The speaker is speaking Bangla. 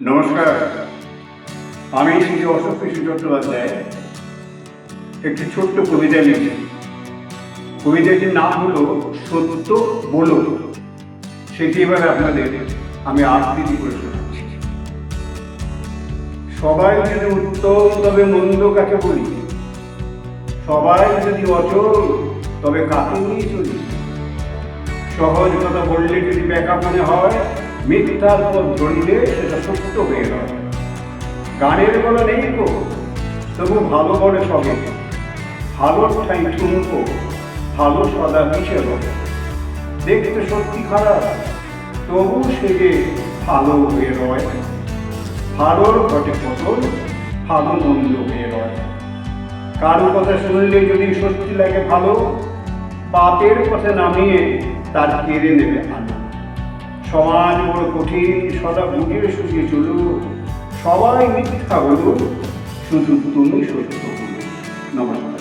নমস্কার, আমি শ্রী অশোক কৃষ্ণ চট্টোপাধ্যায় একটি ছোট্ট কবিতা লিখেছি। কবিতাটির নাম হলো সত্য বলো। সেটি এবার আপনাদের আমি আবৃত্তি করে শোনাচ্ছি। সবাই যদি উত্তম তবে মন্দ কাকে বলি, সবাই যদি অচল তবে কাকে নিয়ে চলি। সহজ কথা বললে যদি ব্যাখ্যা মনে হয়, মিথ্যার পথ ধরলে সেটা সত্য হয়ে হয়। গানের বলা নেই গো, তবু ভালো বলে সবে, ভালোর ঠাই ঠুনকো, ভালো সদা মিশে হবে। দেখতে সত্যি খারাপ, তবু সে যে ভালো হয়ে রয়। ভালোর ঘটে পতন, ভালো মন্দ হয়ে রয়। কারো কথা শুনলে যদি সত্যি লাগে ভালো, পাপের পথে নামিয়ে তার কেড়ে নেবে আলো। সমাজ বড় কঠিন, সদা বুঝে সুঝে চলো। সবাই মিথ্যা বলো, শুধু তুমি সত্য বলো। নমস্কার।